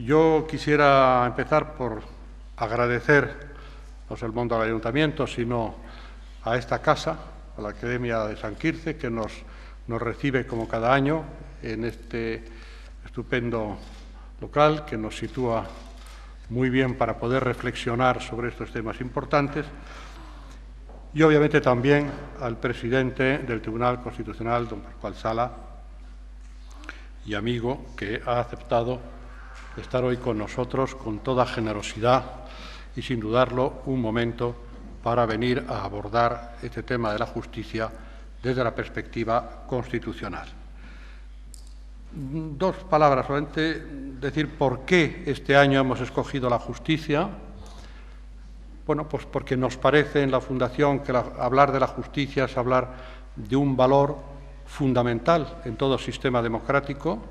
Yo quisiera empezar por agradecer, no solo al mundo del Ayuntamiento, sino a esta casa, a la Academia de San Quirze, que nos recibe como cada año en este estupendo local, que nos sitúa muy bien para poder reflexionar sobre estos temas importantes, y obviamente también al presidente del Tribunal Constitucional, don Pascual Sala, y amigo, que ha aceptado estar hoy con nosotros con toda generosidad y, sin dudarlo, un momento para venir a abordar este tema de la justicia desde la perspectiva constitucional. Dos palabras, solamente decir por qué este año hemos escogido la justicia. Bueno, pues porque nos parece en la Fundación que hablar de la justicia es hablar de un valor fundamental en todo sistema democrático.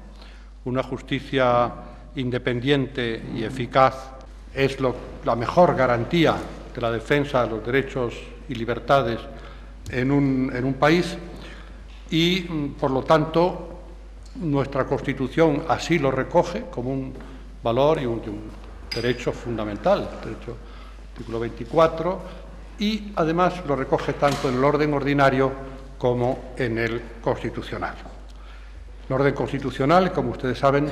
Una justicia independiente y eficaz es la mejor garantía de la defensa de los derechos y libertades en un país y, por lo tanto, nuestra Constitución así lo recoge como un valor y un derecho fundamental, derecho artículo 24, y además lo recoge tanto en el orden ordinario como en el constitucional. El orden constitucional, como ustedes saben,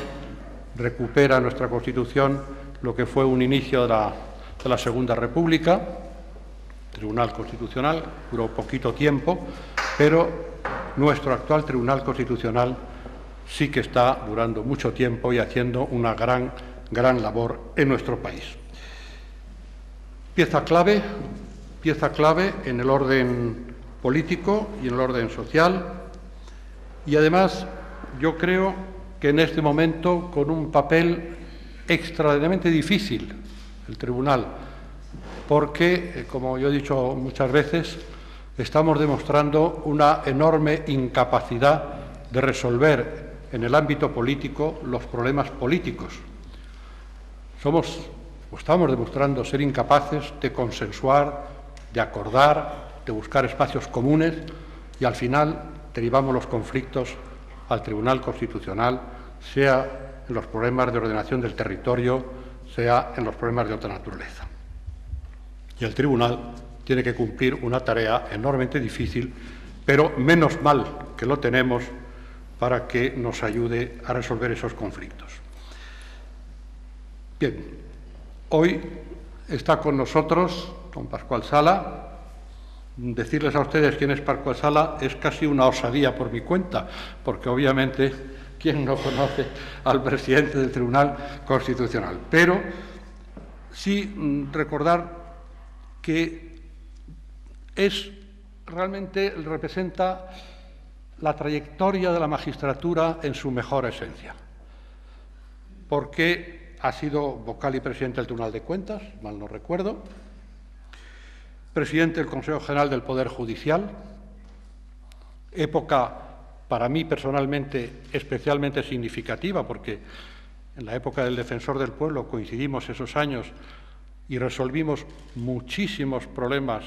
recupera nuestra Constitución lo que fue un inicio de la Segunda República. Tribunal Constitucional duró poquito tiempo, pero nuestro actual Tribunal Constitucional sí que está durando mucho tiempo y haciendo una gran labor en nuestro país. Pieza clave en el orden político y en el orden social, y además yo creo que en este momento con un papel extraordinariamente difícil el Tribunal, porque, como yo he dicho muchas veces, estamos demostrando una enorme incapacidad de resolver en el ámbito político los problemas políticos. Estamos demostrando ser incapaces de consensuar, de acordar, de buscar espacios comunes, y al final derivamos los conflictos al Tribunal Constitucional, sea en los problemas de ordenación del territorio, sea en los problemas de otra naturaleza. Y el Tribunal tiene que cumplir una tarea enormemente difícil, pero menos mal que lo tenemos para que nos ayude a resolver esos conflictos. Bien, hoy está con nosotros don Pascual Sala. Decirles a ustedes quién es Pascual Sala es casi una osadía por mi cuenta, porque obviamente quién no conoce al presidente del Tribunal Constitucional. Pero sí recordar que realmente representa la trayectoria de la magistratura en su mejor esencia, porque ha sido vocal y presidente del Tribunal de Cuentas, mal no recuerdo, presidente del Consejo General del Poder Judicial, época para mí personalmente especialmente significativa, porque en la época del Defensor del Pueblo coincidimos esos años y resolvimos muchísimos problemas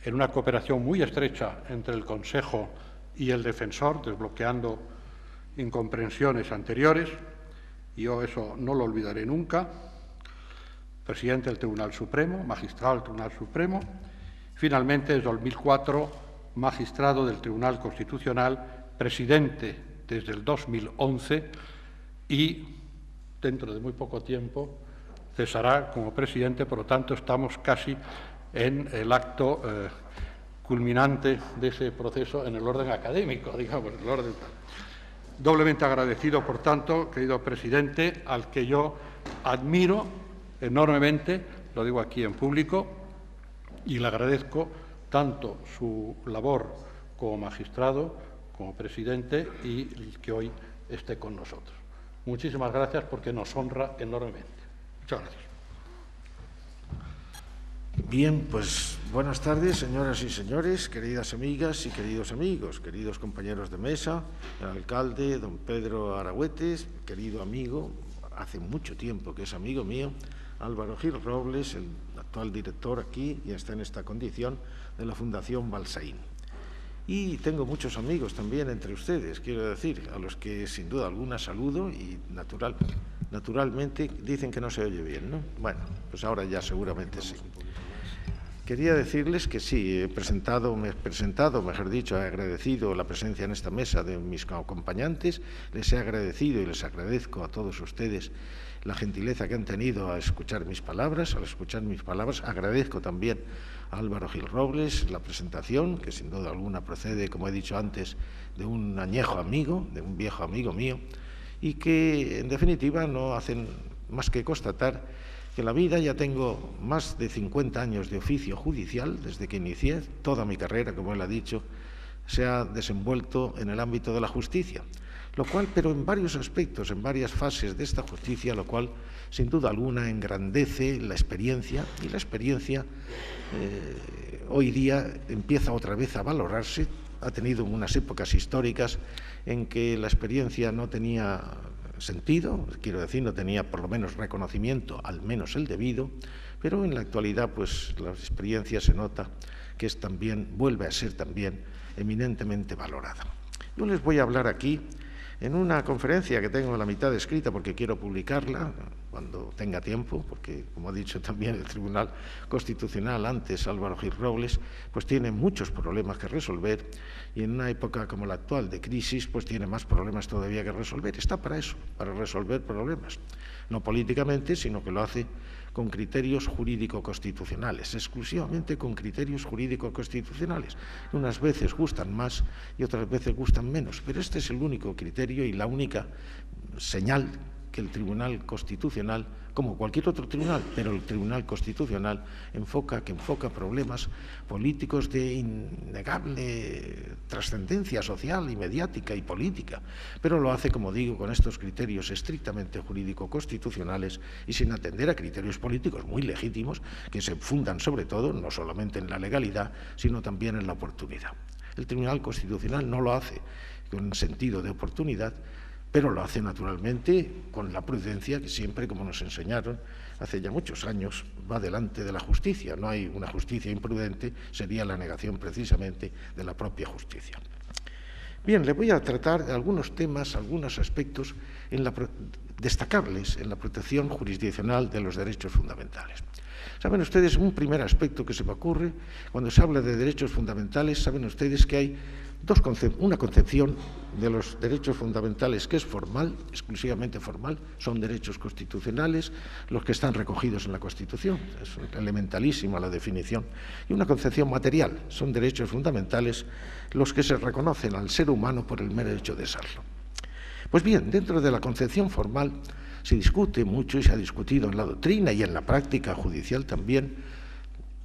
en una cooperación muy estrecha entre el Consejo y el Defensor, desbloqueando incomprensiones anteriores, y yo eso no lo olvidaré nunca. Presidente del Tribunal Supremo, magistrado del Tribunal Supremo, finalmente desde 2004 magistrado del Tribunal Constitucional, presidente desde el 2011 y dentro de muy poco tiempo cesará como presidente. Por lo tanto, estamos casi en el acto culminante de ese proceso en el orden académico, digamos, el orden. Doblemente agradecido, por tanto, querido presidente, al que yo admiro enormemente, lo digo aquí en público, y le agradezco tanto su labor como magistrado, como presidente, y que hoy esté con nosotros. Muchísimas gracias, porque nos honra enormemente. Muchas gracias. Bien, pues buenas tardes, señoras y señores, queridas amigas y queridos amigos, queridos compañeros de mesa, el alcalde, don Pedro Aragüetes, querido amigo, hace mucho tiempo que es amigo mío, Álvaro Gil Robles, el actual director aquí y está en esta condición de la Fundación Balsaín. Y tengo muchos amigos también entre ustedes, quiero decir, a los que sin duda alguna saludo y Naturalmente, dicen que no se oye bien, ¿no? Bueno, pues ahora ya seguramente sí. Quería decirles que sí, he presentado, mejor dicho, he agradecido la presencia en esta mesa de mis acompañantes, les he agradecido y les agradezco a todos ustedes la gentileza que han tenido a escuchar mis palabras, agradezco también a Álvaro Gil Robles la presentación, que sin duda alguna procede, como he dicho antes, de un añejo amigo, de un viejo amigo mío, y que en definitiva no hacen más que constatar que en la vida ya tengo más de 50 años de oficio judicial, desde que inicié toda mi carrera, como él ha dicho, se ha desenvuelto en el ámbito de la justicia, lo cual, pero en varios aspectos, en varias fases de esta justicia, lo cual, sin duda alguna, engrandece la experiencia, y la experiencia hoy día empieza otra vez a valorarse. Ha tenido unas épocas históricas en que la experiencia no tenía sentido, quiero decir, no tenía por lo menos reconocimiento, al menos el debido, pero en la actualidad pues la experiencia se nota que es también, vuelve a ser también eminentemente valorada. Yo les voy a hablar aquí en una conferencia que tengo la mitad escrita porque quiero publicarla cuando tenga tiempo, porque como ha dicho también el Tribunal Constitucional antes, Álvaro Gil Robles, pues tiene muchos problemas que resolver y en una época como la actual de crisis pues tiene más problemas todavía que resolver. Está para eso, para resolver problemas, no políticamente, sino que lo hace con criterios jurídico-constitucionales, exclusivamente con criterios jurídico-constitucionales. Unas veces gustan más y otras veces gustan menos, pero este es el único criterio y la única señal que el Tribunal Constitucional, como cualquier otro tribunal, pero el Tribunal Constitucional enfoca problemas políticos de innegable trascendencia social y mediática y política, pero lo hace, como digo, con estos criterios estrictamente jurídico-constitucionales y sin atender a criterios políticos muy legítimos que se fundan sobre todo, no solamente en la legalidad, sino también en la oportunidad. El Tribunal Constitucional no lo hace con sentido de oportunidad, pero lo hace naturalmente con la prudencia que siempre, como nos enseñaron hace ya muchos años, va delante de la justicia. No hay una justicia imprudente, sería la negación precisamente de la propia justicia. Bien, le voy a tratar de algunos temas, algunos aspectos destacables en la protección jurisdiccional de los derechos fundamentales. Saben ustedes, un primer aspecto que se me ocurre, cuando se habla de derechos fundamentales, saben ustedes que hay una concepción de los derechos fundamentales que es formal, exclusivamente formal, son derechos constitucionales, los que están recogidos en la Constitución, es elementalísima la definición, y una concepción material, son derechos fundamentales los que se reconocen al ser humano por el mero hecho de serlo. Pues bien, dentro de la concepción formal se discute mucho y se ha discutido en la doctrina y en la práctica judicial también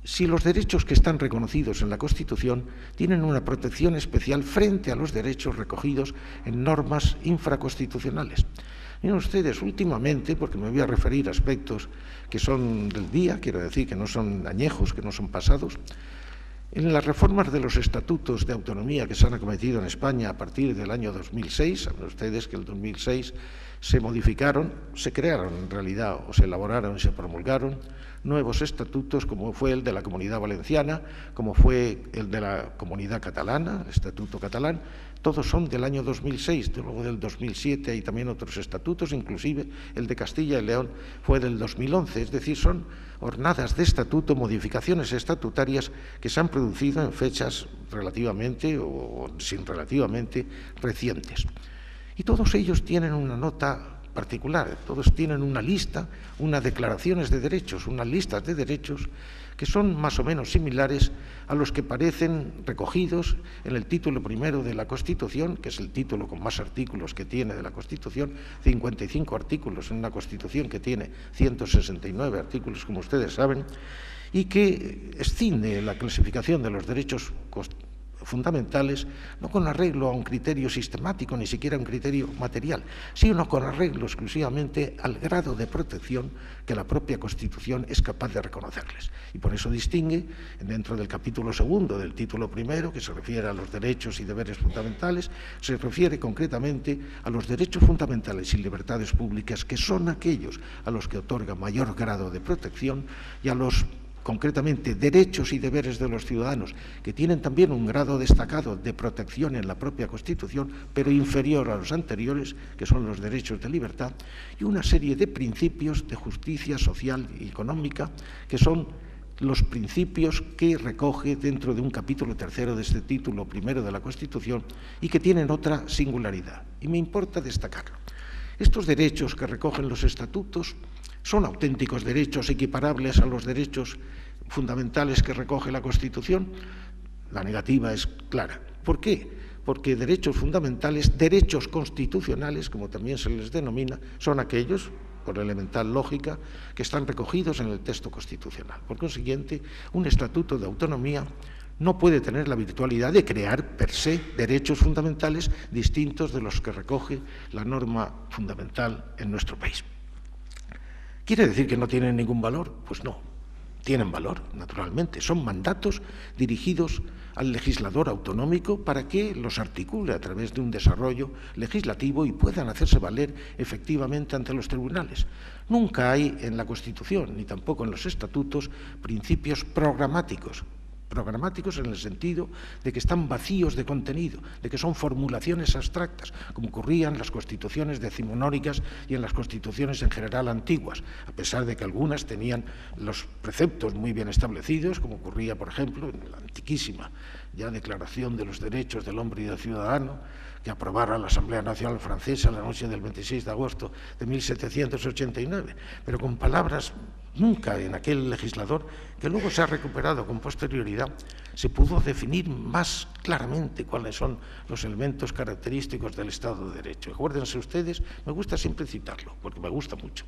si los derechos que están reconocidos en la Constitución tienen una protección especial frente a los derechos recogidos en normas infraconstitucionales. Miren ustedes, últimamente, porque me voy a referir a aspectos que son del día, quiero decir que no son añejos, que no son pasados, en las reformas de los estatutos de autonomía que se han acometido en España a partir del año 2006, saben ustedes que en el 2006 se modificaron, se crearon en realidad, o se elaboraron y se promulgaron nuevos estatutos, como fue el de la Comunidad Valenciana, como fue el de la Comunidad Catalana, el Estatuto Catalán, todos son del año 2006, luego del 2007 hay también otros estatutos, inclusive el de Castilla y León fue del 2011, es decir, son hornadas de estatuto, modificaciones estatutarias que se han producido en fechas relativamente o sin relativamente recientes. Y todos ellos tienen una nota particular, todos tienen una lista, unas declaraciones de derechos, unas listas de derechos que son más o menos similares a los que parecen recogidos en el título primero de la Constitución, que es el título con más artículos que tiene de la Constitución, 55 artículos en una Constitución que tiene 169 artículos, como ustedes saben, y que escinde la clasificación de los derechos fundamentales, no con arreglo a un criterio sistemático, ni siquiera a un criterio material, sino con arreglo exclusivamente al grado de protección que la propia Constitución es capaz de reconocerles. Y por eso distingue, dentro del capítulo segundo del título primero, que se refiere a los derechos y deberes fundamentales, se refiere concretamente a los derechos fundamentales y libertades públicas, que son aquellos a los que otorga mayor grado de protección, y a los concretamente derechos y deberes de los ciudadanos, que tienen también un grado destacado de protección en la propia Constitución, pero inferior a los anteriores, que son los derechos de libertad, y una serie de principios de justicia social y económica, que son los principios que recoge dentro de un capítulo tercero de este título primero de la Constitución y que tienen otra singularidad. Y me importa destacarlo. Estos derechos que recogen los estatutos son auténticos derechos equiparables a los derechos fundamentales que recoge la Constitución. La negativa es clara. ¿Por qué? Porque derechos fundamentales, derechos constitucionales, como también se les denomina, son aquellos, por elemental lógica, que están recogidos en el texto constitucional. Por consiguiente, un estatuto de autonomía no puede tener la virtualidad de crear per se derechos fundamentales distintos de los que recoge la norma fundamental en nuestro país. ¿Quiere decir que no tienen ningún valor? Pues no, tienen valor, naturalmente. Son mandatos dirigidos al legislador autonómico para que los articule a través de un desarrollo legislativo y puedan hacerse valer efectivamente ante los tribunales. Nunca hay en la Constitución, ni tampoco en los estatutos, principios programáticos en el sentido de que están vacíos de contenido, de que son formulaciones abstractas, como ocurría en las constituciones decimonónicas y en las constituciones en general antiguas, a pesar de que algunas tenían los preceptos muy bien establecidos, como ocurría, por ejemplo, en la antiquísima ya Declaración de los Derechos del Hombre y del Ciudadano, que aprobara la Asamblea Nacional Francesa la noche del 26 de agosto de 1789, pero con palabras nunca en aquel legislador, que luego se ha recuperado con posterioridad, se pudo definir más claramente cuáles son los elementos característicos del Estado de Derecho. Acuérdense ustedes, me gusta siempre citarlo, porque me gusta mucho,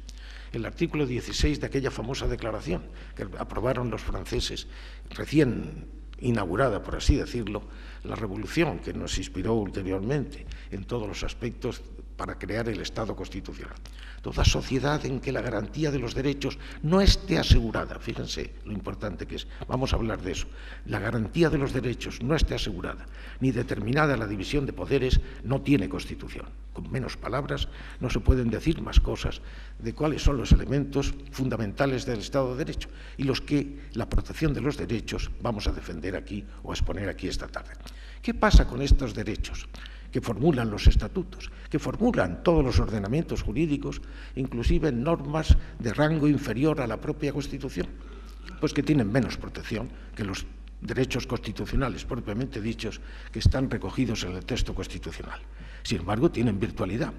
el artículo 16 de aquella famosa declaración que aprobaron los franceses, recién inaugurada, por así decirlo, la revolución que nos inspiró ulteriormente en todos los aspectos para crear el Estado constitucional. Toda sociedad en que la garantía de los derechos no esté asegurada, fíjense lo importante que es, vamos a hablar de eso, la garantía de los derechos no esté asegurada, ni determinada la división de poderes, no tiene Constitución. Con menos palabras no se pueden decir más cosas de cuáles son los elementos fundamentales del Estado de Derecho y los que la protección de los derechos vamos a defender aquí o a exponer aquí esta tarde. ¿Qué pasa con estos derechos que formulan los estatutos, que formulan todos los ordenamientos jurídicos, inclusive normas de rango inferior a la propia Constitución? Pues que tienen menos protección que los derechos constitucionales propiamente dichos que están recogidos en el texto constitucional. Sin embargo, tienen virtualidad.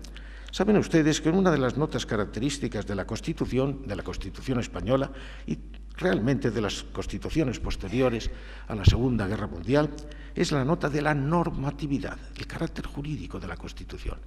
Saben ustedes que una de las notas características de la Constitución española y realmente de las constituciones posteriores a la Segunda Guerra Mundial es la nota de la normatividad, el carácter jurídico de la Constitución.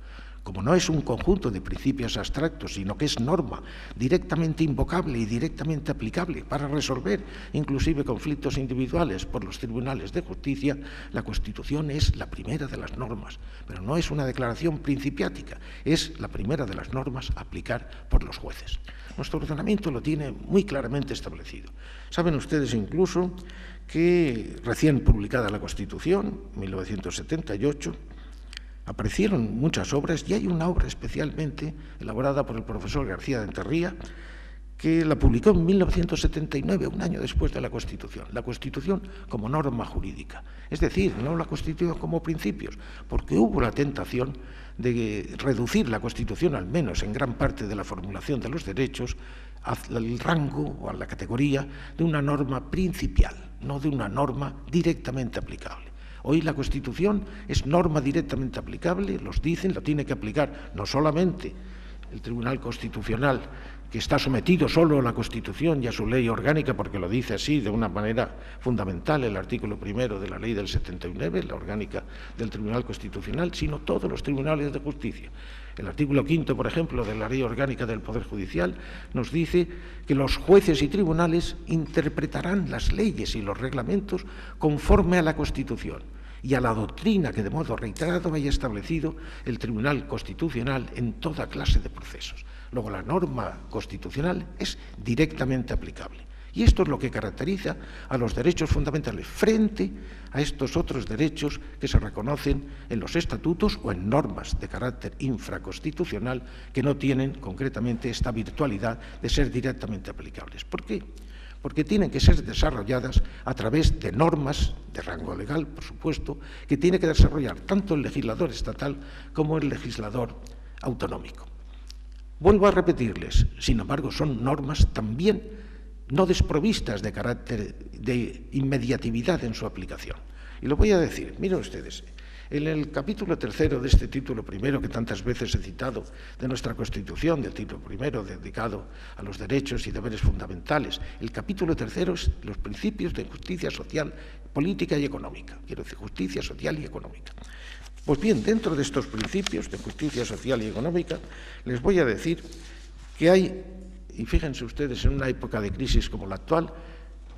Como no es un conjunto de principios abstractos, sino que es norma directamente invocable y directamente aplicable para resolver inclusive conflictos individuales por los tribunales de justicia, la Constitución es la primera de las normas, pero no es una declaración principiática, es la primera de las normas a aplicar por los jueces. Nuestro ordenamiento lo tiene muy claramente establecido. Saben ustedes incluso que recién publicada la Constitución, 1978, aparecieron muchas obras y hay una obra especialmente elaborada por el profesor García de Enterría que la publicó en 1979, un año después de la Constitución. La Constitución como norma jurídica, es decir, no la Constitución como principios, porque hubo la tentación de reducir la Constitución, al menos en gran parte de la formulación de los derechos, al rango o a la categoría de una norma principial, no de una norma directamente aplicable. Hoy la Constitución es norma directamente aplicable, los dicen, la tiene que aplicar no solamente el Tribunal Constitucional, que está sometido solo a la Constitución y a su ley orgánica, porque lo dice así de una manera fundamental el artículo primero de la ley del 79, la orgánica del Tribunal Constitucional, sino todos los tribunales de justicia. El artículo 5, por ejemplo, de la ley orgánica del Poder Judicial nos dice que los jueces y tribunales interpretarán las leyes y los reglamentos conforme a la Constitución y a la doctrina que de modo reiterado haya establecido el Tribunal Constitucional en toda clase de procesos. Luego, la norma constitucional es directamente aplicable. Y esto es lo que caracteriza a los derechos fundamentales frente a estos otros derechos que se reconocen en los estatutos o en normas de carácter infraconstitucional que no tienen concretamente esta virtualidad de ser directamente aplicables. ¿Por qué? porque tienen que ser desarrolladas a través de normas de rango legal, por supuesto, que tiene que desarrollar tanto el legislador estatal como el legislador autonómico. Vuelvo a repetirles, sin embargo, son normas también no desprovistas de carácter de inmediatividad en su aplicación. Y lo voy a decir, miren ustedes, en el capítulo 3 de este título primero, que tantas veces he citado, de nuestra Constitución, del título primero dedicado a los derechos y deberes fundamentales, el capítulo 3 es los principios de justicia social, política y económica. Quiero decir, justicia social y económica. Pues bien, dentro de estos principios de justicia social y económica, les voy a decir que hay, y fíjense ustedes, en una época de crisis como la actual,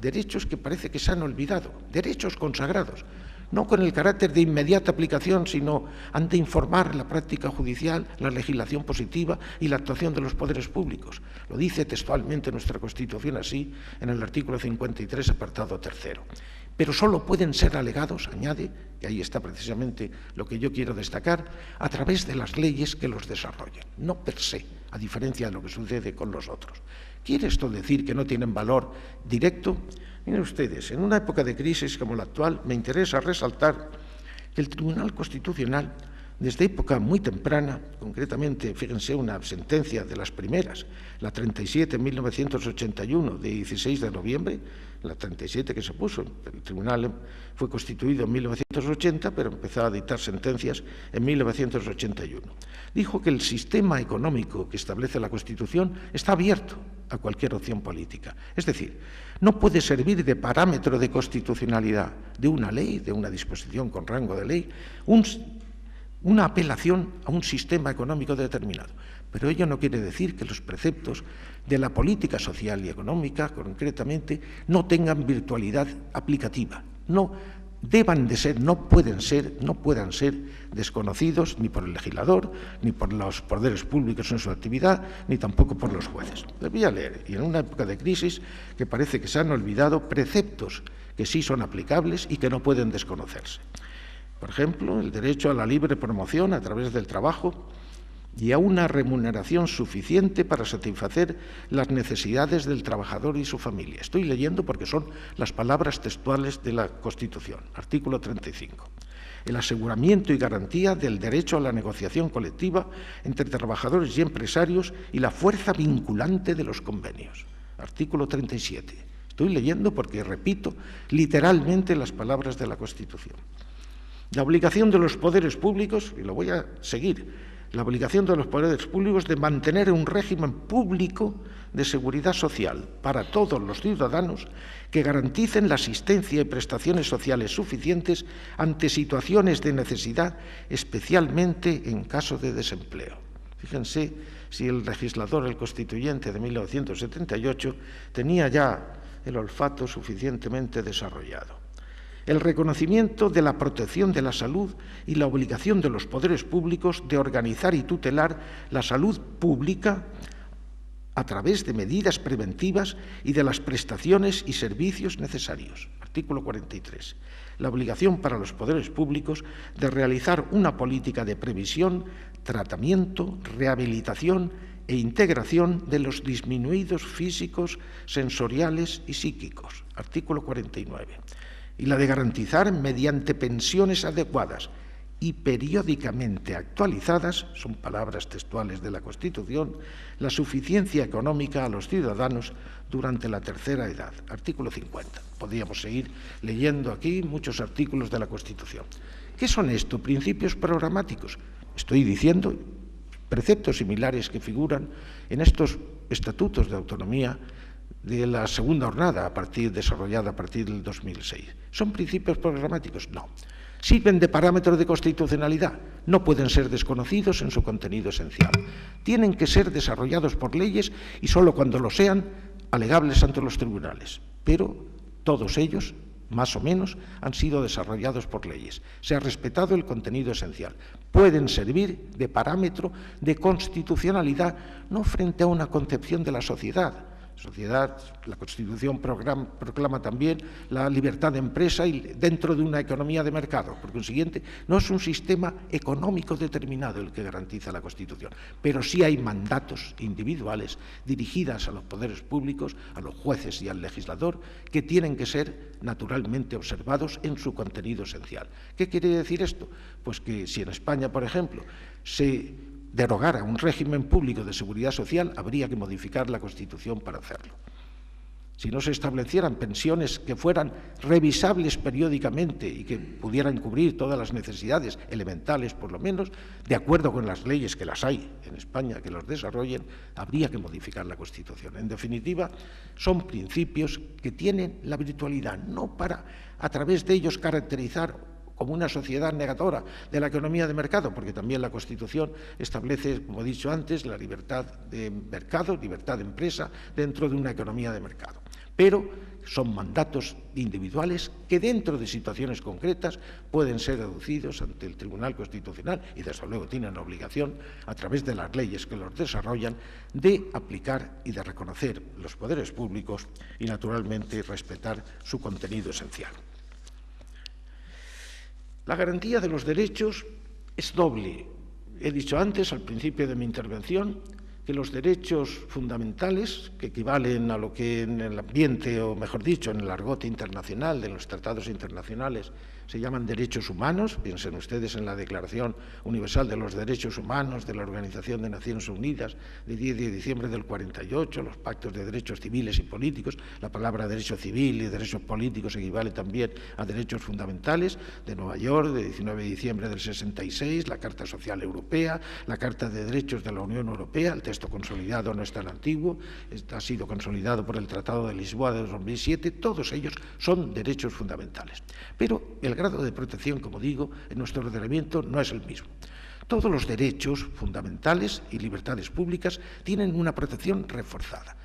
derechos que parece que se han olvidado, derechos consagrados, no con el carácter de inmediata aplicación, sino han de informar la práctica judicial, la legislación positiva y la actuación de los poderes públicos. Lo dice textualmente nuestra Constitución así, en el artículo 53, apartado 3. Pero solo pueden ser alegados, añade, y ahí está precisamente lo que yo quiero destacar, a través de las leyes que los desarrollan, no per se, a diferencia de lo que sucede con los otros. ¿Quiere esto decir que no tienen valor directo? Miren ustedes, en una época de crisis como la actual, me interesa resaltar que el Tribunal Constitucional, desde época muy temprana, concretamente, fíjense, una sentencia de las primeras, la 37 en 1981, de 16 de noviembre, la 37 que se puso, el Tribunal fue constituido en 1980, pero empezó a dictar sentencias en 1981. Dijo que el sistema económico que establece la Constitución está abierto a cualquier opción política. Es decir, no puede servir de parámetro de constitucionalidad de una ley, de una disposición con rango de ley, una apelación a un sistema económico determinado. Pero ello no quiere decir que los preceptos de la política social y económica, concretamente, no tengan virtualidad aplicativa, no deban de ser, no puedan ser desconocidos ni por el legislador, ni por los poderes públicos en su actividad, ni tampoco por los jueces. Les voy a leer, y en una época de crisis que parece que se han olvidado preceptos que sí son aplicables y que no pueden desconocerse. Por ejemplo, el derecho a la libre promoción a través del trabajo y a una remuneración suficiente para satisfacer las necesidades del trabajador y su familia. Estoy leyendo porque son las palabras textuales de la Constitución, artículo 35. El aseguramiento y garantía del derecho a la negociación colectiva entre trabajadores y empresarios y la fuerza vinculante de los convenios, artículo 37. Estoy leyendo porque repito literalmente las palabras de la Constitución. La obligación de los poderes públicos, y lo voy a seguir, la obligación de los poderes públicos de mantener un régimen público de seguridad social para todos los ciudadanos que garanticen la asistencia y prestaciones sociales suficientes ante situaciones de necesidad, especialmente en caso de desempleo. Fíjense si el legislador, el constituyente de 1978, tenía ya el olfato suficientemente desarrollado. El reconocimiento de la protección de la salud y la obligación de los poderes públicos de organizar y tutelar la salud pública a través de medidas preventivas y de las prestaciones y servicios necesarios. Artículo 43. La obligación para los poderes públicos de realizar una política de previsión, tratamiento, rehabilitación e integración de los disminuidos físicos, sensoriales y psíquicos. Artículo 49. Y la de garantizar, mediante pensiones adecuadas y periódicamente actualizadas, son palabras textuales de la Constitución, la suficiencia económica a los ciudadanos durante la tercera edad. Artículo 50. Podríamos seguir leyendo aquí muchos artículos de la Constitución. ¿Qué son esto? Principios programáticos. Estoy diciendo preceptos similares que figuran en estos estatutos de autonomía de la segunda jornada desarrollada a partir del 2006. ¿Son principios programáticos? No. ¿Sirven de parámetro de constitucionalidad? No pueden ser desconocidos en su contenido esencial. Tienen que ser desarrollados por leyes y solo cuando lo sean, alegables ante los tribunales. Pero todos ellos, más o menos, han sido desarrollados por leyes. Se ha respetado el contenido esencial. Pueden servir de parámetro de constitucionalidad, no frente a una concepción de la sociedad, La Constitución proclama también la libertad de empresa y dentro de una economía de mercado. Por consiguiente, no es un sistema económico determinado el que garantiza la Constitución, pero sí hay mandatos individuales dirigidas a los poderes públicos, a los jueces y al legislador, que tienen que ser naturalmente observados en su contenido esencial. ¿Qué quiere decir esto? Pues que si en España, por ejemplo, se derogara un régimen público de seguridad social, habría que modificar la Constitución para hacerlo. Si no se establecieran pensiones que fueran revisables periódicamente y que pudieran cubrir todas las necesidades elementales, por lo menos, de acuerdo con las leyes que las hay en España, que los desarrollen, habría que modificar la Constitución. En definitiva, son principios que tienen la virtualidad, no para, a través de ellos, caracterizar como una sociedad negadora de la economía de mercado, porque también la Constitución establece, como he dicho antes, la libertad de mercado, libertad de empresa dentro de una economía de mercado. Pero son mandatos individuales que dentro de situaciones concretas pueden ser deducidos ante el Tribunal Constitucional y desde luego tienen la obligación, a través de las leyes que los desarrollan, de aplicar y de reconocer los poderes públicos y naturalmente respetar su contenido esencial. La garantía de los derechos es doble. He dicho antes, al principio de mi intervención, que los derechos fundamentales, que equivalen a lo que en el ambiente, o mejor dicho, en el argot internacional de los tratados internacionales, se llaman derechos humanos. Piensen ustedes en la Declaración Universal de los Derechos Humanos de la Organización de Naciones Unidas de 10 de diciembre del 48, los pactos de derechos civiles y políticos. La palabra derecho civil y derechos políticos equivale también a derechos fundamentales, de Nueva York, de 19 de diciembre del 66, la Carta Social Europea, la Carta de Derechos de la Unión Europea. El texto consolidado no es tan antiguo, ha sido consolidado por el Tratado de Lisboa de 2007, todos ellos son derechos fundamentales. Pero el grado de protección, como digo, en nuestro ordenamiento no es el mismo. Todos los derechos fundamentales y libertades públicas tienen una protección reforzada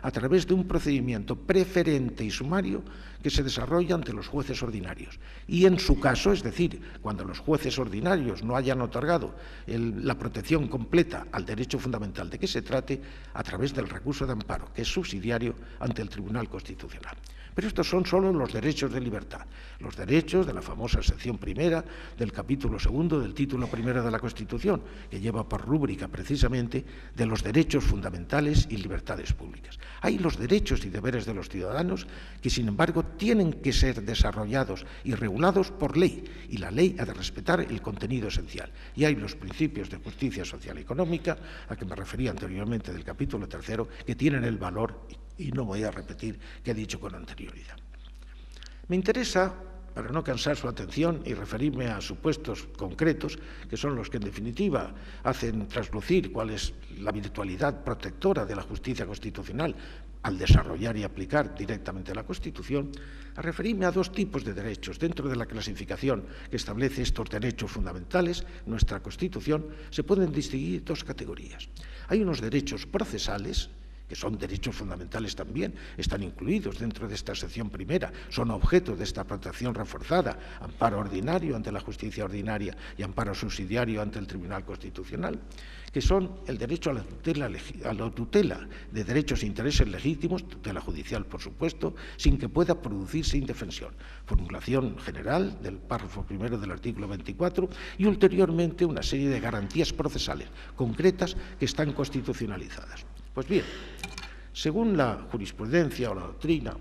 a través de un procedimiento preferente y sumario que se desarrolla ante los jueces ordinarios. Y en su caso, es decir, cuando los jueces ordinarios no hayan otorgado la protección completa al derecho fundamental de que se trate, a través del recurso de amparo, que es subsidiario ante el Tribunal Constitucional. Pero estos son solo los derechos de libertad, los derechos de la famosa sección primera del capítulo segundo del título primero de la Constitución, que lleva por rúbrica precisamente de los derechos fundamentales y libertades públicas. Hay los derechos y deberes de los ciudadanos que, sin embargo, tienen que ser desarrollados y regulados por ley, y la ley ha de respetar el contenido esencial. Y hay los principios de justicia social y económica, a que me refería anteriormente del capítulo tercero, que tienen el valor, y no voy a repetir que he dicho con anterioridad. Me interesa, para no cansar su atención y referirme a supuestos concretos, que son los que en definitiva hacen traslucir cuál es la virtualidad protectora de la justicia constitucional al desarrollar y aplicar directamente la Constitución, a referirme a dos tipos de derechos. Dentro de la clasificación que establece estos derechos fundamentales, nuestra Constitución, se pueden distinguir dos categorías. Hay unos derechos procesales, que son derechos fundamentales también, están incluidos dentro de esta sección primera, son objeto de esta protección reforzada, amparo ordinario ante la justicia ordinaria y amparo subsidiario ante el Tribunal Constitucional, que son el derecho a la tutela de derechos e intereses legítimos, tutela judicial, por supuesto, sin que pueda producirse indefensión. Formulación general del párrafo primero del artículo 24 y ulteriormente una serie de garantías procesales concretas que están constitucionalizadas. Pues bien, según la jurisprudencia o la doctrina,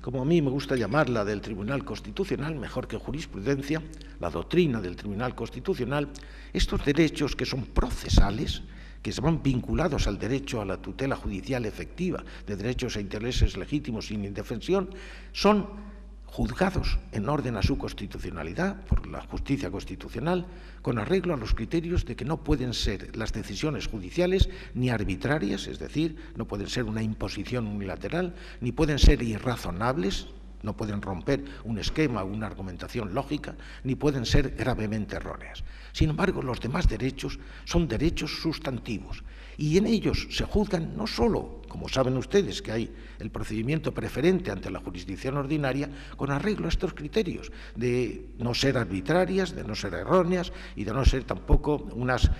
como a mí me gusta llamarla, del Tribunal Constitucional, mejor que jurisprudencia, la doctrina del Tribunal Constitucional, estos derechos que son procesales, que se van vinculados al derecho a la tutela judicial efectiva de derechos e intereses legítimos sin indefensión, son juzgados en orden a su constitucionalidad por la justicia constitucional, con arreglo a los criterios de que no pueden ser las decisiones judiciales ni arbitrarias, es decir, no pueden ser una imposición unilateral, ni pueden ser irrazonables, no pueden romper un esquema o una argumentación lógica, ni pueden ser gravemente erróneas. Sin embargo, los demás derechos son derechos sustantivos y en ellos se juzgan no solo, como saben ustedes, que hay el procedimiento preferente ante la jurisdicción ordinaria con arreglo a estos criterios de no ser arbitrarias, de no ser erróneas y de no ser tampoco unas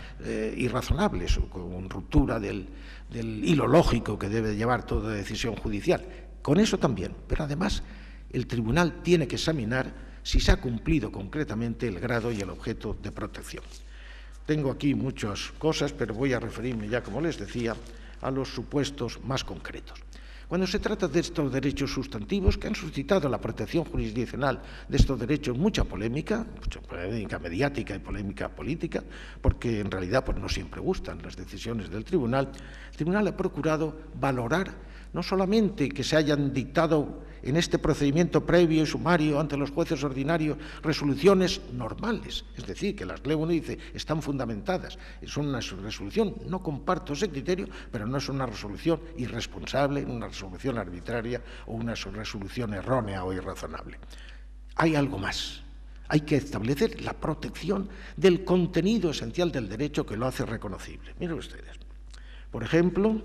irrazonables o con ruptura del hilo lógico que debe llevar toda decisión judicial. Con eso también, pero además el tribunal tiene que examinar si se ha cumplido concretamente el grado y el objeto de protección. Tengo aquí muchas cosas, pero voy a referirme ya, como les decía, a los supuestos más concretos. Cuando se trata de estos derechos sustantivos que han suscitado la protección jurisdiccional de estos derechos mucha polémica mediática y polémica política, porque en realidad pues, no siempre gustan las decisiones del tribunal, el tribunal ha procurado valorar no solamente que se hayan dictado en este procedimiento previo y sumario ante los jueces ordinarios resoluciones normales, es decir, que las leo uno y dice están fundamentadas, son una resolución, no comparto ese criterio, pero no es una resolución irresponsable, una resolución arbitraria o una resolución errónea o irrazonable. Hay algo más. Hay que establecer la protección del contenido esencial del derecho que lo hace reconocible. Miren ustedes, por ejemplo,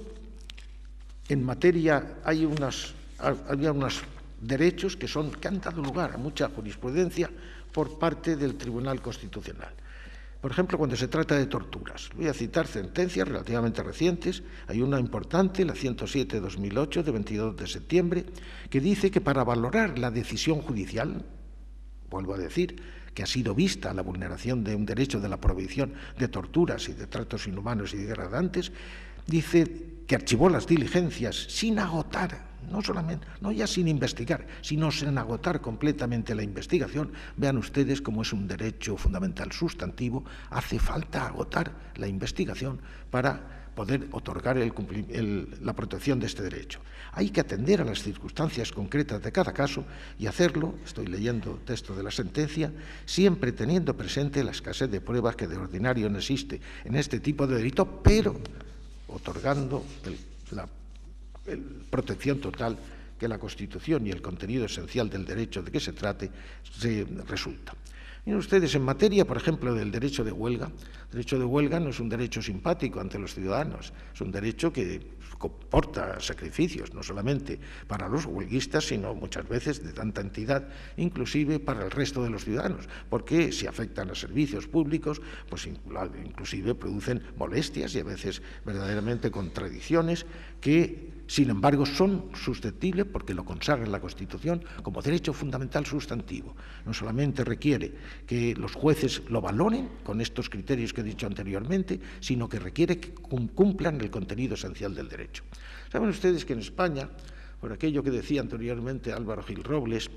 en materia había unos derechos que han dado lugar a mucha jurisprudencia por parte del Tribunal Constitucional. Por ejemplo, cuando se trata de torturas. Voy a citar sentencias relativamente recientes. Hay una importante, la 107/2008, de 22 de septiembre, que dice que para valorar la decisión judicial, vuelvo a decir, que ha sido vista la vulneración de un derecho de la prohibición de torturas y de tratos inhumanos y degradantes, dice que archivó las diligencias sin agotar, no ya sin investigar, sino sin agotar completamente la investigación. Vean ustedes cómo es un derecho fundamental sustantivo, hace falta agotar la investigación para poder otorgar la protección de este derecho. Hay que atender a las circunstancias concretas de cada caso y hacerlo, estoy leyendo texto de la sentencia, siempre teniendo presente la escasez de pruebas que de ordinario no existe en este tipo de delito, pero otorgando la protección total que la Constitución y el contenido esencial del derecho de que se trate resulta. Miren ustedes, en materia, por ejemplo, del derecho de huelga, el derecho de huelga no es un derecho simpático ante los ciudadanos, es un derecho que comporta sacrificios, no solamente para los huelguistas, sino muchas veces de tanta entidad, inclusive para el resto de los ciudadanos, porque si afectan a servicios públicos, pues inclusive producen molestias y a veces verdaderamente contradicciones que, sin embargo, son susceptibles, porque lo consagra la Constitución, como derecho fundamental sustantivo. No solamente requiere que los jueces lo valoren con estos criterios que he dicho anteriormente, sino que requiere que cumplan el contenido esencial del derecho. Saben ustedes que en España, por aquello que decía anteriormente Álvaro Gil Robles,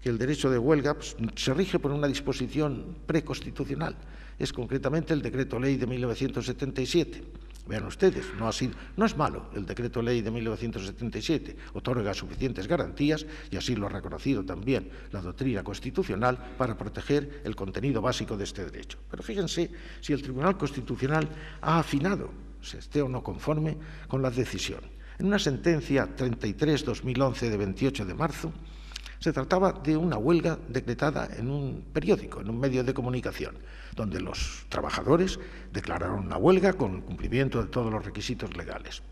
que el derecho de huelga se rige por una disposición preconstitucional, es concretamente el Decreto Ley de 1977. Vean ustedes, no es malo el Decreto Ley de 1977, otorga suficientes garantías, y así lo ha reconocido también la doctrina constitucional, para proteger el contenido básico de este derecho. Pero fíjense si el Tribunal Constitucional ha afinado, se esté o no conforme con la decisión. En una sentencia 33/2011 de 28 de marzo, se trataba de una huelga decretada en un periódico, en un medio de comunicación, donde los trabajadores declararon una huelga con cumplimiento de todos los requisitos legales.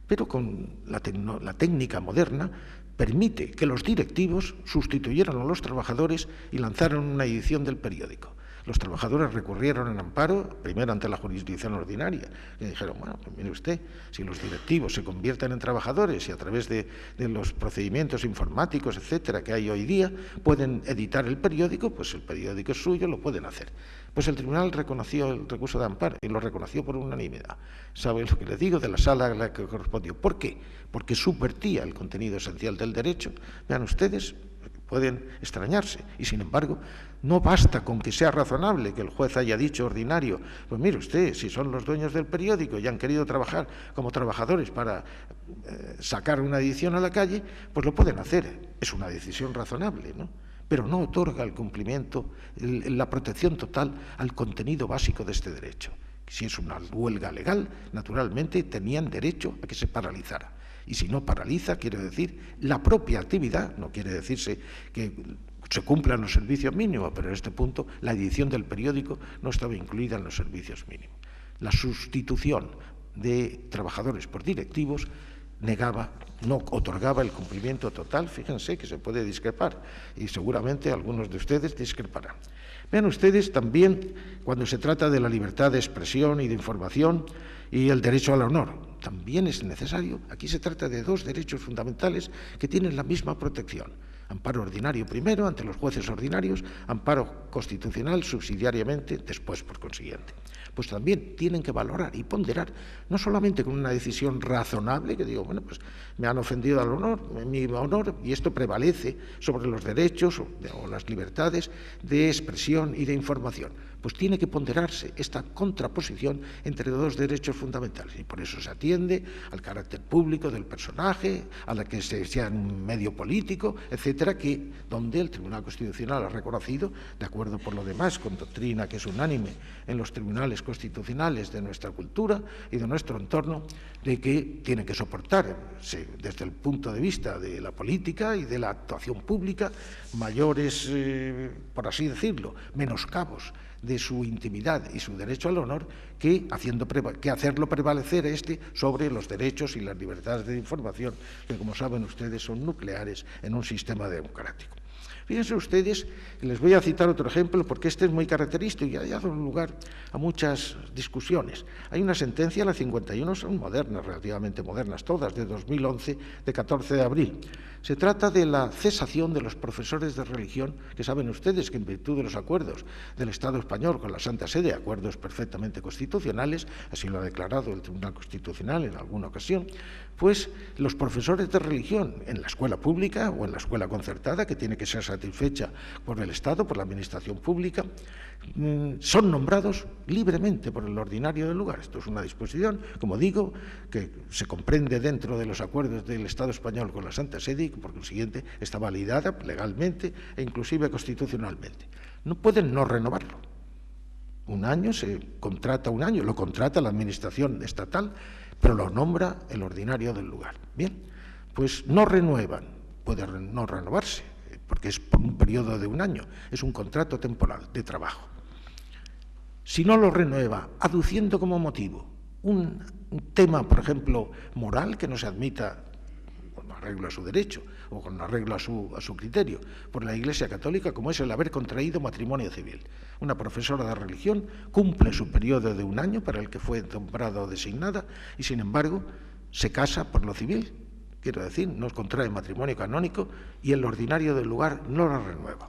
Pero con la técnica moderna permite que los directivos sustituyeran a los trabajadores y lanzaron una edición del periódico. Los trabajadores recurrieron en amparo, primero ante la jurisdicción ordinaria, y dijeron, bueno, pues mire usted, si los directivos se convierten en trabajadores y a través de los procedimientos informáticos, etcétera, que hay hoy día, pueden editar el periódico, pues el periódico es suyo, lo pueden hacer. Pues el tribunal reconoció el recurso de amparo y lo reconoció por unanimidad. ¿Saben lo que les digo? De la sala a la que correspondió. ¿Por qué? Porque subvertía el contenido esencial del derecho. Vean ustedes, pueden extrañarse, y sin embargo no basta con que sea razonable que el juez haya dicho ordinario, pues mire usted, si son los dueños del periódico y han querido trabajar como trabajadores para sacar una edición a la calle, pues lo pueden hacer, es una decisión razonable, ¿no? Pero no otorga el cumplimiento, la protección total al contenido básico de este derecho. Si es una huelga legal, naturalmente tenían derecho a que se paralizara. Y si no paraliza, quiere decir la propia actividad, no quiere decirse que se cumplan los servicios mínimos, pero en este punto la edición del periódico no estaba incluida en los servicios mínimos. La sustitución de trabajadores por directivos negaba, no otorgaba el cumplimiento total. Fíjense que se puede discrepar y seguramente algunos de ustedes discreparán. Vean ustedes también cuando se trata de la libertad de expresión y de información y el derecho al honor. También es necesario, aquí se trata de dos derechos fundamentales que tienen la misma protección. Amparo ordinario primero ante los jueces ordinarios, amparo constitucional subsidiariamente después por consiguiente. Pues también tienen que valorar y ponderar, no solamente con una decisión razonable, que digo, bueno, pues me han ofendido al honor, mi honor, y esto prevalece sobre los derechos o las libertades de expresión y de información. Pues tiene que ponderarse esta contraposición entre dos derechos fundamentales, y por eso se atiende al carácter público del personaje, a la que sea un medio político, etcétera, que donde el Tribunal Constitucional ha reconocido, de acuerdo por lo demás con doctrina que es unánime en los tribunales constitucionales de nuestra cultura y de nuestro entorno, de que tiene que soportar, desde el punto de vista de la política y de la actuación pública, mayores, por así decirlo, menoscabos de su intimidad y su derecho al honor que hacerlo prevalecer sobre los derechos y las libertades de información, que, como saben ustedes, son nucleares en un sistema democrático. Fíjense ustedes, les voy a citar otro ejemplo porque este es muy característico y ha dado lugar a muchas discusiones. Hay una sentencia, la 51, son modernas, relativamente modernas todas, de 2011, de 14 de abril. Se trata de la cesación de los profesores de religión, que saben ustedes que en virtud de los acuerdos del Estado español con la Santa Sede, acuerdos perfectamente constitucionales, así lo ha declarado el Tribunal Constitucional en alguna ocasión, pues los profesores de religión en la escuela pública o en la escuela concertada, que tiene que ser satisfecha por el Estado, por la administración pública, son nombrados libremente por el ordinario del lugar. Esto es una disposición, como digo, que se comprende dentro de los acuerdos del Estado español con la Santa Sede y que por consiguiente está validada legalmente e inclusive constitucionalmente. No pueden no renovarlo. Un año se contrata un año, lo contrata la administración estatal, pero lo nombra el ordinario del lugar. Bien, pues no renuevan, puede no renovarse, porque es por un periodo de un año, es un contrato temporal de trabajo. Si no lo renueva, aduciendo como motivo un tema, por ejemplo, moral, que no se admita con arreglo a su derecho o con arreglo a su criterio por la Iglesia Católica, como es el haber contraído matrimonio civil. Una profesora de religión cumple su periodo de un año para el que fue nombrada o designada y, sin embargo, se casa por lo civil. Quiero decir, no contrae matrimonio canónico y el ordinario del lugar no lo renueva.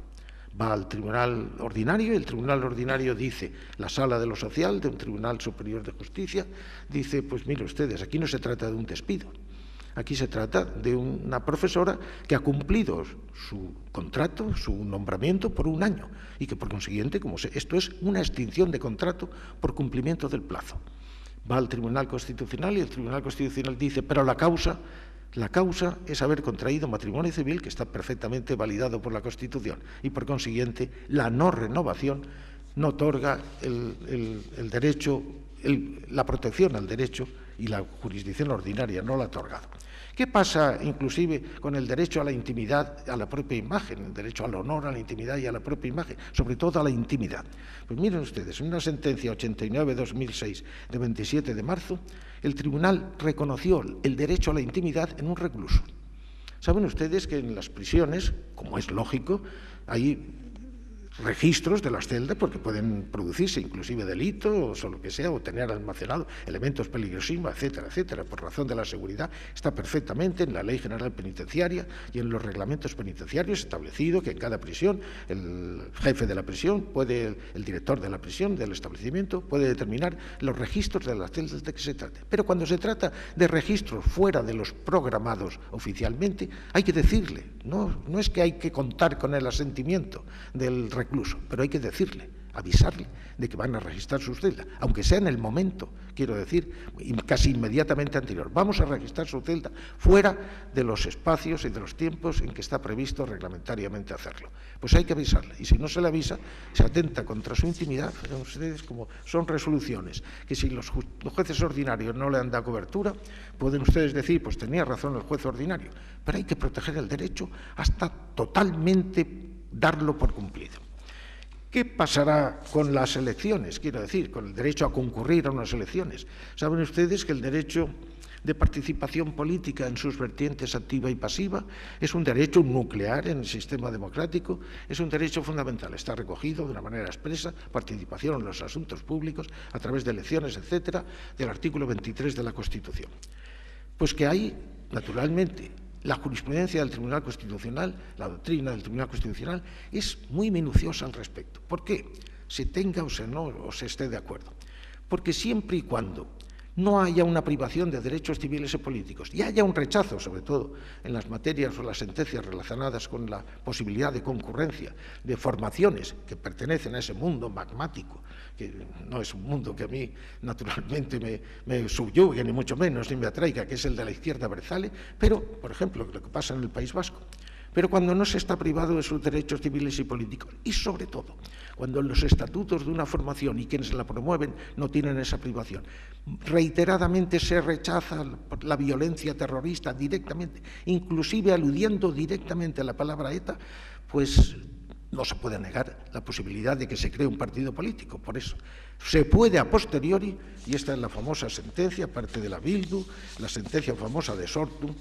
Va al tribunal ordinario y el tribunal ordinario dice, la sala de lo social de un tribunal superior de justicia, dice, pues mire ustedes, aquí no se trata de un despido, aquí se trata de una profesora que ha cumplido su contrato, su nombramiento por un año y que por consiguiente, esto es una extinción de contrato por cumplimiento del plazo. Va al Tribunal Constitucional y el Tribunal Constitucional dice, pero la causa es haber contraído matrimonio civil, que está perfectamente validado por la Constitución, y por consiguiente la no renovación no otorga el derecho, la protección al derecho, y la jurisdicción ordinaria no la ha otorgado. ¿Qué pasa inclusive con el derecho a la intimidad, a la propia imagen, el derecho al honor, a la intimidad y a la propia imagen, sobre todo a la intimidad? Pues miren ustedes, en una sentencia 89-2006 de 27 de marzo, el tribunal reconoció el derecho a la intimidad en un recluso. Saben ustedes que en las prisiones, como es lógico, hay registros de las celdas porque pueden producirse inclusive delitos o lo que sea, o tener almacenado elementos peligrosísimos, etcétera, etcétera. Por razón de la seguridad está perfectamente en la Ley General Penitenciaria y en los reglamentos penitenciarios establecido que en cada prisión el jefe de la prisión el director de la prisión, del establecimiento, puede determinar los registros de las celdas de que se trate. Pero cuando se trata de registros fuera de los programados oficialmente, hay que decirle, no es que hay que contar con el asentimiento del recluso recluso, pero hay que decirle, avisarle de que van a registrar su celda, aunque sea en el momento, quiero decir, casi inmediatamente anterior. Vamos a registrar su celda fuera de los espacios y de los tiempos en que está previsto reglamentariamente hacerlo. Pues hay que avisarle, y si no se le avisa, se atenta contra su intimidad. Vean ustedes como son resoluciones, que si los jueces ordinarios no le han dado cobertura, pueden ustedes decir, pues tenía razón el juez ordinario, pero hay que proteger el derecho hasta totalmente darlo por cumplido. ¿Qué pasará con las elecciones? Quiero decir, con el derecho a concurrir a unas elecciones. Saben ustedes que el derecho de participación política en sus vertientes activa y pasiva es un derecho nuclear en el sistema democrático, es un derecho fundamental. Está recogido de una manera expresa, participación en los asuntos públicos a través de elecciones, etcétera, del artículo 23 de la Constitución. Pues que hay, naturalmente, la jurisprudencia del Tribunal Constitucional, la doctrina del Tribunal Constitucional, es muy minuciosa al respecto. ¿Por qué? Se tenga o se esté de acuerdo. Porque siempre y cuando no haya una privación de derechos civiles y políticos y haya un rechazo, sobre todo en las materias o las sentencias relacionadas con la posibilidad de concurrencia de formaciones que pertenecen a ese mundo magmático, que no es un mundo que a mí naturalmente me subyugue, ni mucho menos, ni me atraiga, que es el de la izquierda abertzale, pero, por ejemplo, lo que pasa en el País Vasco. Pero cuando no se está privado de sus derechos civiles y políticos, y sobre todo, cuando en los estatutos de una formación y quienes la promueven no tienen esa privación, reiteradamente se rechaza la violencia terrorista directamente, inclusive aludiendo directamente a la palabra ETA, pues no se puede negar la posibilidad de que se cree un partido político. Por eso se puede a posteriori, y esta es la famosa sentencia, aparte de la Bildu, la sentencia famosa de Sortu,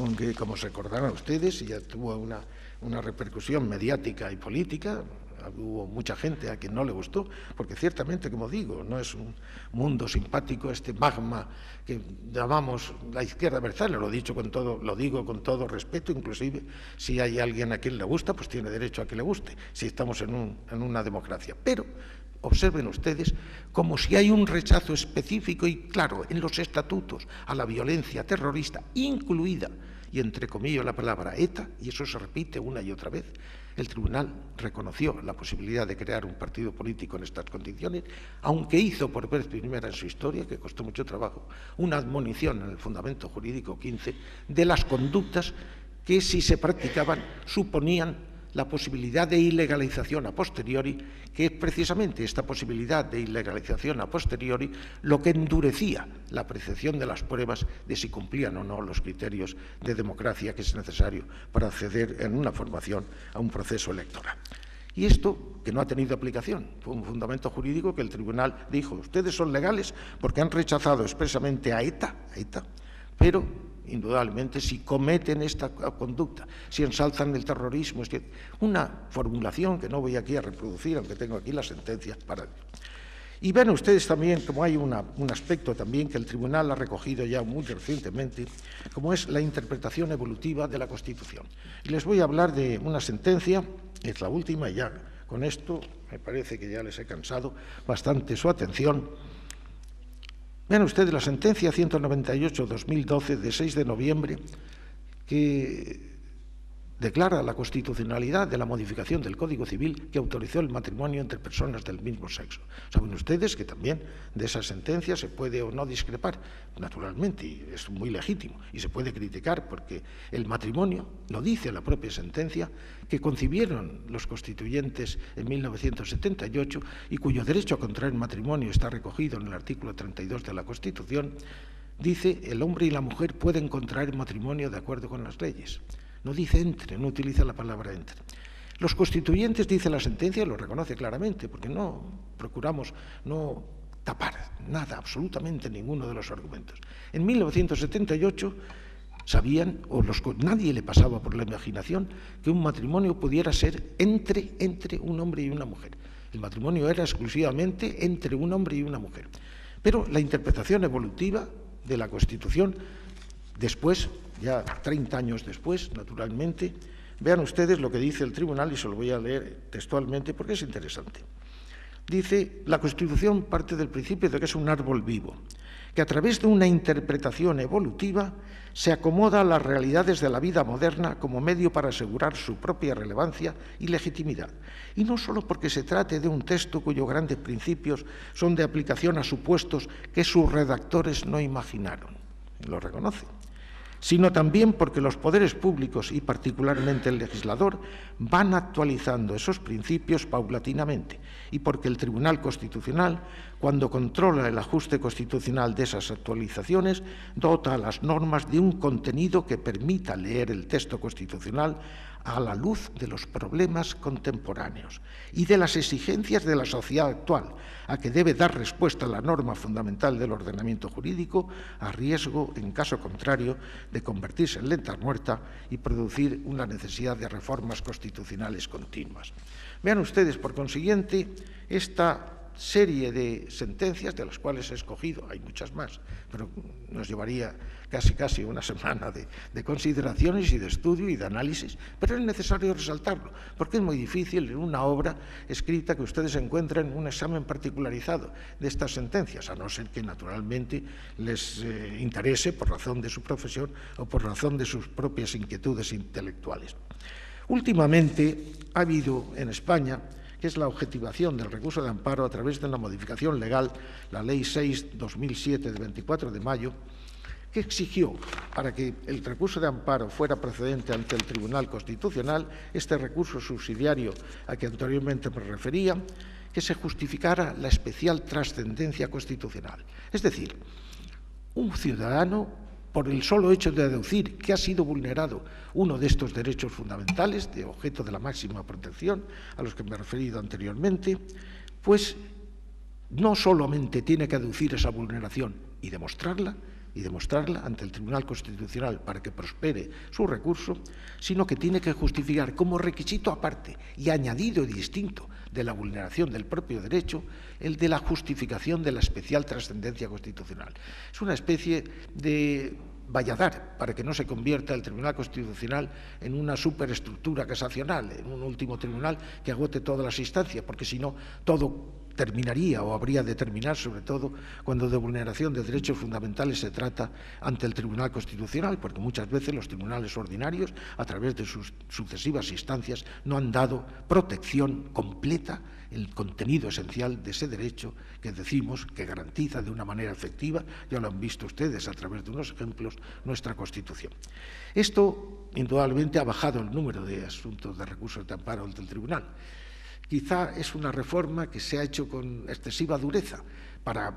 aunque, como se recordarán ustedes, ya tuvo una repercusión mediática y política. Hubo mucha gente a quien no le gustó, porque ciertamente, como digo, no es un mundo simpático este magma que llamamos la izquierda abertzale. Lo digo con todo respeto, inclusive si hay alguien a quien le gusta, pues tiene derecho a que le guste, si estamos en una democracia. Pero observen ustedes como si hay un rechazo específico y claro en los estatutos a la violencia terrorista, incluida, y entre comillas la palabra ETA, y eso se repite una y otra vez. El tribunal reconoció la posibilidad de crear un partido político en estas condiciones, aunque hizo por vez primera en su historia, que costó mucho trabajo, una admonición en el Fundamento Jurídico 15 de las conductas que, si se practicaban, suponían la posibilidad de ilegalización a posteriori, que es precisamente esta posibilidad de ilegalización a posteriori lo que endurecía la apreciación de las pruebas de si cumplían o no los criterios de democracia que es necesario para acceder en una formación a un proceso electoral. Y esto, que no ha tenido aplicación, fue un fundamento jurídico que el tribunal dijo: ustedes son legales porque han rechazado expresamente a ETA, pero indudablemente, si cometen esta conducta, si ensalzan el terrorismo, es que una formulación que no voy aquí a reproducir, aunque tengo aquí las sentencias para ello. Y ven ustedes también como hay un aspecto también que el tribunal ha recogido ya muy recientemente, como es la interpretación evolutiva de la Constitución. Y les voy a hablar de una sentencia, es la última, y ya con esto me parece que ya les he cansado bastante su atención. Vean ustedes la sentencia 198-2012 de 6 de noviembre que declara la constitucionalidad de la modificación del Código Civil que autorizó el matrimonio entre personas del mismo sexo. Saben ustedes que también de esa sentencia se puede o no discrepar, naturalmente, y es muy legítimo, y se puede criticar porque el matrimonio, lo dice la propia sentencia, que concibieron los constituyentes en 1978 y cuyo derecho a contraer matrimonio está recogido en el artículo 32 de la Constitución, dice: el hombre y la mujer pueden contraer matrimonio de acuerdo con las leyes. No dice entre, no utiliza la palabra entre. Los constituyentes, dice la sentencia, lo reconoce claramente, porque no procuramos no tapar nada, absolutamente ninguno de los argumentos. En 1978 sabían, nadie le pasaba por la imaginación, que un matrimonio pudiera ser entre un hombre y una mujer. El matrimonio era exclusivamente entre un hombre y una mujer. Pero la interpretación evolutiva de la Constitución, después, ya 30 años después, naturalmente, vean ustedes lo que dice el tribunal, y se lo voy a leer textualmente porque es interesante. Dice: la Constitución parte del principio de que es un árbol vivo, que a través de una interpretación evolutiva se acomoda a las realidades de la vida moderna como medio para asegurar su propia relevancia y legitimidad. Y no solo porque se trate de un texto cuyos grandes principios son de aplicación a supuestos que sus redactores no imaginaron, lo reconocen, sino también porque los poderes públicos y particularmente el legislador van actualizando esos principios paulatinamente y porque el Tribunal Constitucional, cuando controla el ajuste constitucional de esas actualizaciones, dota a las normas de un contenido que permita leer el texto constitucional a la luz de los problemas contemporáneos y de las exigencias de la sociedad actual, a que debe dar respuesta la norma fundamental del ordenamiento jurídico, a riesgo, en caso contrario, de convertirse en lenta muerta y producir una necesidad de reformas constitucionales continuas. Vean ustedes, por consiguiente, esta serie de sentencias, de las cuales he escogido, hay muchas más, pero nos llevaría casi una semana de consideraciones y de estudio y de análisis, pero es necesario resaltarlo, porque es muy difícil en una obra escrita que ustedes encuentren un examen particularizado de estas sentencias, a no ser que naturalmente les interese por razón de su profesión o por razón de sus propias inquietudes intelectuales. Últimamente ha habido en España, que es la objetivación del recurso de amparo a través de una modificación legal, la Ley 6/2007 de 24 de mayo, que exigió, para que el recurso de amparo fuera procedente ante el Tribunal Constitucional, este recurso subsidiario a que anteriormente me refería, que se justificara la especial trascendencia constitucional. Es decir, un ciudadano, por el solo hecho de deducir que ha sido vulnerado uno de estos derechos fundamentales, de objeto de la máxima protección, a los que me he referido anteriormente, pues no solamente tiene que deducir esa vulneración y demostrarla ante el Tribunal Constitucional para que prospere su recurso, sino que tiene que justificar como requisito aparte y añadido y distinto de la vulneración del propio derecho, el de la justificación de la especial trascendencia constitucional. Es una especie de valladar para que no se convierta el Tribunal Constitucional en una superestructura casacional, en un último tribunal que agote todas las instancias, porque si no, todo terminaría o habría de terminar, sobre todo cuando de vulneración de derechos fundamentales se trata ante el Tribunal Constitucional, porque muchas veces los tribunales ordinarios, a través de sus sucesivas instancias, no han dado protección completa, el contenido esencial de ese derecho que decimos que garantiza de una manera efectiva, ya lo han visto ustedes a través de unos ejemplos, nuestra Constitución. Esto, indudablemente, ha bajado el número de asuntos de recursos de amparo ante el Tribunal. Quizá es una reforma que se ha hecho con excesiva dureza para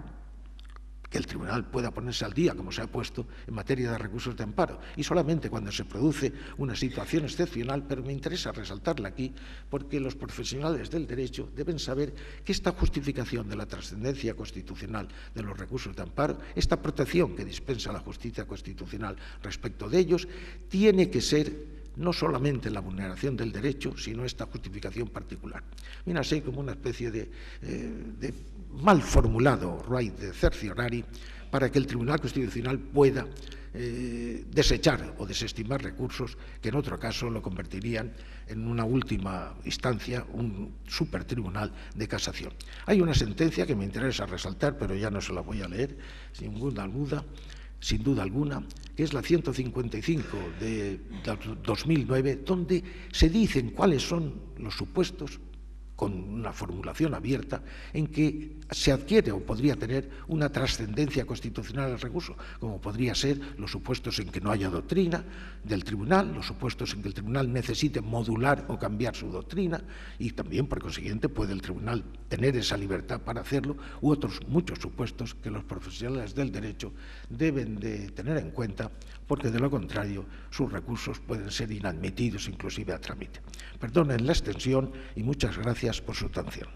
que el Tribunal pueda ponerse al día, como se ha puesto en materia de recursos de amparo, y solamente cuando se produce una situación excepcional, pero me interesa resaltarla aquí, porque los profesionales del derecho deben saber que esta justificación de la trascendencia constitucional de los recursos de amparo, esta protección que dispensa la justicia constitucional respecto de ellos, tiene que ser no solamente la vulneración del derecho, sino esta justificación particular. Mírase como una especie de mal formulado right de certiorari para que el Tribunal Constitucional pueda desechar o desestimar recursos que en otro caso lo convertirían en una última instancia, un supertribunal de casación. Hay una sentencia que me interesa resaltar, pero ya no se la voy a leer, sin duda alguna, que es la 155 de 2009, donde se dicen cuáles son los supuestos, con una formulación abierta, en que se adquiere o podría tener una trascendencia constitucional el recurso, como podría ser los supuestos en que no haya doctrina del tribunal, los supuestos en que el tribunal necesite modular o cambiar su doctrina, y también, por consiguiente, puede el tribunal tener esa libertad para hacerlo, u otros muchos supuestos que los profesionales del derecho deben de tener en cuenta, porque de lo contrario sus recursos pueden ser inadmitidos inclusive a trámite. Perdonen la extensión y muchas gracias por su atención.